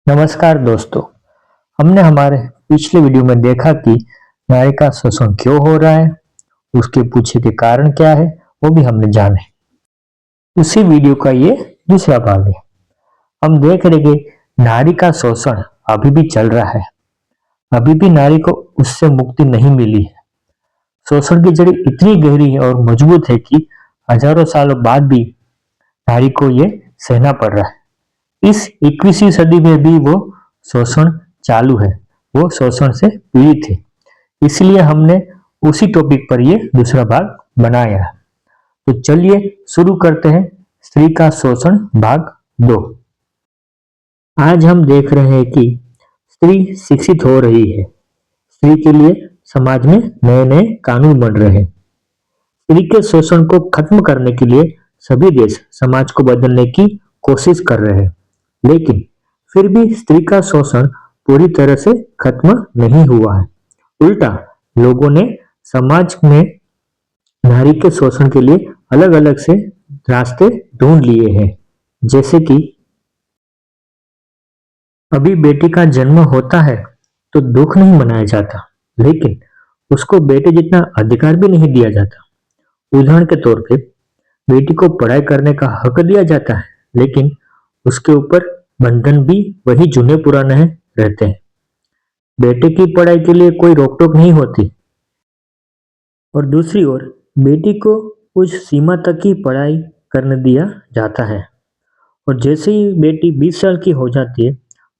नमस्कार दोस्तों। हमने हमारे पिछले वीडियो में देखा कि नारी का शोषण क्यों हो रहा है, उसके पीछे के कारण क्या है, वो भी हमने जाने। उसी वीडियो का ये दूसरा भाग है। हम देख रहे कि नारी का शोषण अभी भी चल रहा है। अभी भी नारी को उससे मुक्ति नहीं मिली है। शोषण की जड़ इतनी गहरी है और मजबूत है कि हजारों सालों बाद भी नारी को ये सहना पड़ रहा है। इस 21वीं सदी में भी वो शोषण चालू है, वो शोषण से पीड़ित है। इसलिए हमने उसी टॉपिक पर ये दूसरा भाग बनाया है। तो चलिए शुरू करते हैं स्त्री का शोषण भाग 2। आज हम देख रहे हैं कि स्त्री शिक्षित हो रही है। स्त्री के लिए समाज में नए नए कानून बन रहे हैं। स्त्री के शोषण को खत्म करने के लिए सभी देश समाज को बदलने की कोशिश कर रहे हैं, लेकिन फिर भी स्त्री का शोषण पूरी तरह से खत्म नहीं हुआ है। उल्टा लोगों ने समाज में नारी के शोषण के लिए अलग अलग से रास्ते ढूंढ लिए हैं। जैसे कि अभी बेटी का जन्म होता है तो दुख नहीं मनाया जाता, लेकिन उसको बेटे जितना अधिकार भी नहीं दिया जाता। उदाहरण के तौर पे बेटी को पढ़ाई करने का हक दिया जाता है, लेकिन उसके ऊपर बंधन भी वही जुने पुराने हैं रहते हैं। बेटे की पढ़ाई के लिए कोई रोक टोक नहीं होती, और दूसरी ओर बेटी को उस सीमा तक ही पढ़ाई करने दिया जाता है। और जैसे ही बेटी 20 साल की हो जाती है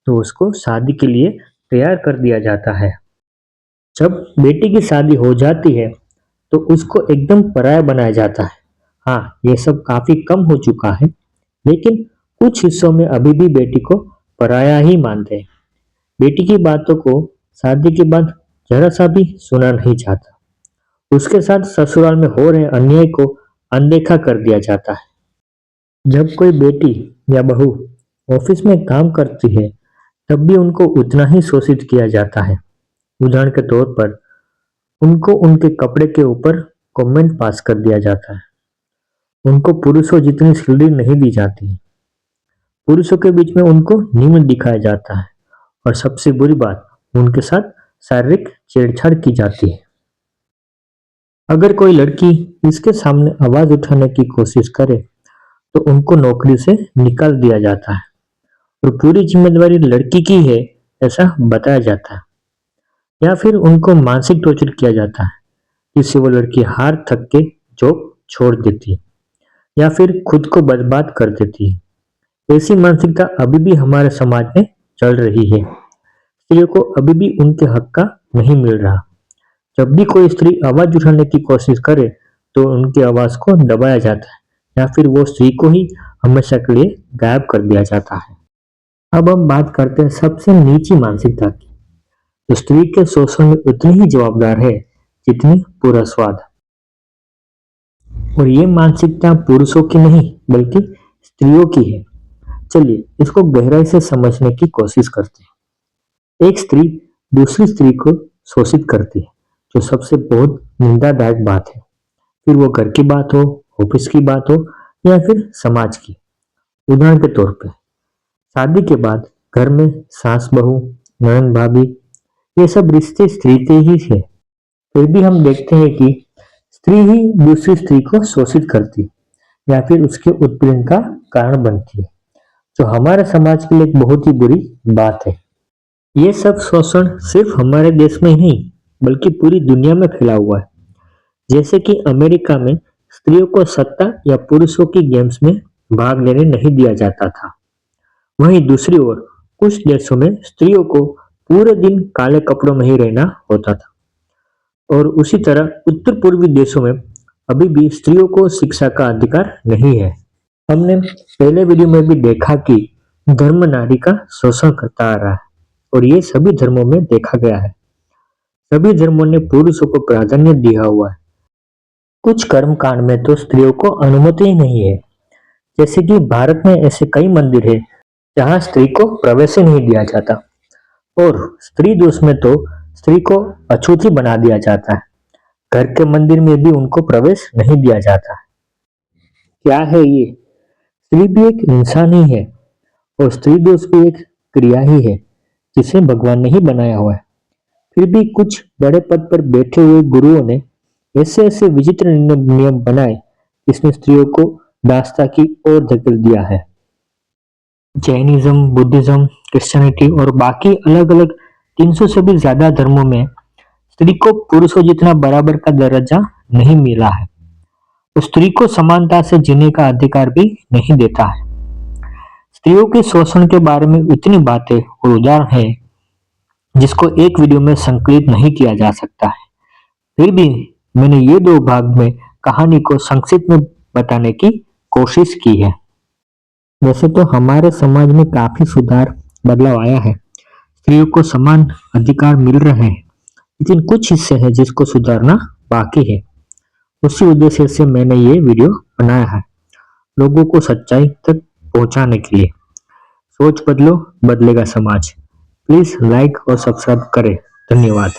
तो उसको शादी के लिए तैयार कर दिया जाता है। जब बेटी की शादी हो जाती है तो उसको एकदम पराया बनाया जाता है। हाँ, ये सब काफी कम हो चुका है, लेकिन कुछ हिस्सों में अभी भी बेटी को पराया ही मानते हैं। बेटी की बातों को शादी के बाद जरा सा भी सुना नहीं जाता। उसके साथ ससुराल में हो रहे अन्याय को अनदेखा कर दिया जाता है। जब कोई बेटी या बहू ऑफिस में काम करती है तब भी उनको उतना ही शोषित किया जाता है। उदाहरण के तौर पर उनको उनके कपड़े के ऊपर कमेंट पास कर दिया जाता है। उनको पुरुषों जितनी सैलरी नहीं दी जाती। पुरुषों के बीच में उनको निम्न दिखाया जाता है, और सबसे बुरी बात, उनके साथ शारीरिक छेड़छाड़ की जाती है। अगर कोई लड़की इसके सामने आवाज उठाने की कोशिश करे तो उनको नौकरी से निकाल दिया जाता है, और पूरी जिम्मेदारी लड़की की है ऐसा बताया जाता है। या फिर उनको मानसिक टॉर्चर किया जाता है, जिससे वो लड़की हार थक के जॉब छोड़ देती है या फिर खुद को बर्बाद कर देती है। ऐसी मानसिकता अभी भी हमारे समाज में चल रही है। स्त्रियों को अभी भी उनके हक का नहीं मिल रहा। जब भी कोई स्त्री आवाज उठाने की कोशिश करे तो उनकी आवाज को दबाया जाता है, या फिर वो स्त्री को ही हमेशा के लिए गायब कर दिया जाता है। अब हम बात करते हैं सबसे नीची मानसिकता की। तो स्त्री के शोषण में उतनी ही जवाबदार है जितनी पूरा स्वाद। और ये मानसिकता पुरुषों की नहीं बल्कि स्त्रियों की है। चलिए इसको गहराई से समझने की कोशिश करते हैं। एक स्त्री दूसरी स्त्री को शोषित करती है, जो सबसे बहुत निंदादायक बात है। फिर वो घर की बात हो, ऑफिस की बात हो, या फिर समाज की। उदाहरण के तौर पे शादी के बाद घर में सास बहू, ननद भाभी, ये सब रिश्ते स्त्री के ही है। फिर भी हम देखते हैं कि स्त्री ही दूसरी स्त्री को शोषित करती या फिर उसके उत्पीड़न का कारण बनती है, जो हमारे समाज के लिए एक बहुत ही बुरी बात है। ये सब शोषण सिर्फ हमारे देश में ही नहीं बल्कि पूरी दुनिया में फैला हुआ है। जैसे कि अमेरिका में स्त्रियों को सत्ता या पुरुषों की गेम्स में भाग लेने नहीं दिया जाता था। वहीं दूसरी ओर कुछ देशों में स्त्रियों को पूरे दिन काले कपड़ों में ही रहना होता था। और उसी तरह उत्तर पूर्वी देशों में अभी भी स्त्रियों को शिक्षा का अधिकार नहीं है। हमने पहले वीडियो में भी देखा कि धर्म नारी का शोषण करता आ रहा है, और ये सभी धर्मों में देखा गया है। सभी धर्मों ने पुरुषों को प्राधान्य दिया हुआ है। कुछ कर्म कांड में तो स्त्रियों को अनुमति ही नहीं है। जैसे कि भारत में ऐसे कई मंदिर है जहाँ स्त्री को प्रवेश ही नहीं दिया जाता, और स्त्री दोष में तो स्त्री को अछूती बना दिया जाता है। घर के मंदिर में भी उनको प्रवेश नहीं दिया जाता। क्या है ये? स्त्री भी एक इंसान ही है, और स्त्री दोष भी एक क्रिया ही है जिसे भगवान ने ही बनाया हुआ है। फिर भी कुछ बड़े पद पर बैठे हुए गुरुओं ने ऐसे ऐसे विचित्र नियम बनाए जिसने स्त्रियों को दासता की ओर धकेल दिया है। जैनिज्म, बुद्धिज्म, क्रिश्चियनिटी और बाकी अलग अलग 300 से भी ज्यादा धर्मों में स्त्री को पुरुषों जितना बराबर का दर्जा नहीं मिला है। तो स्त्री को समानता से जीने का अधिकार भी नहीं देता है। स्त्रियों के शोषण के बारे में इतनी बातें और उदाहरण है जिसको एक वीडियो में संकलित नहीं किया जा सकता है। फिर भी मैंने ये 2 भाग में कहानी को संक्षिप्त में बताने की कोशिश की है। वैसे तो हमारे समाज में काफी सुधार, बदलाव आया है। स्त्रियों को समान अधिकार मिल रहे हैं, लेकिन कुछ हिस्से हैं जिसको सुधारना बाकी है। उसी उद्देश्य से मैंने ये वीडियो बनाया है, लोगों को सच्चाई तक पहुंचाने के लिए। सोच बदलो, बदलेगा समाज। प्लीज लाइक और सब्सक्राइब करें। धन्यवाद।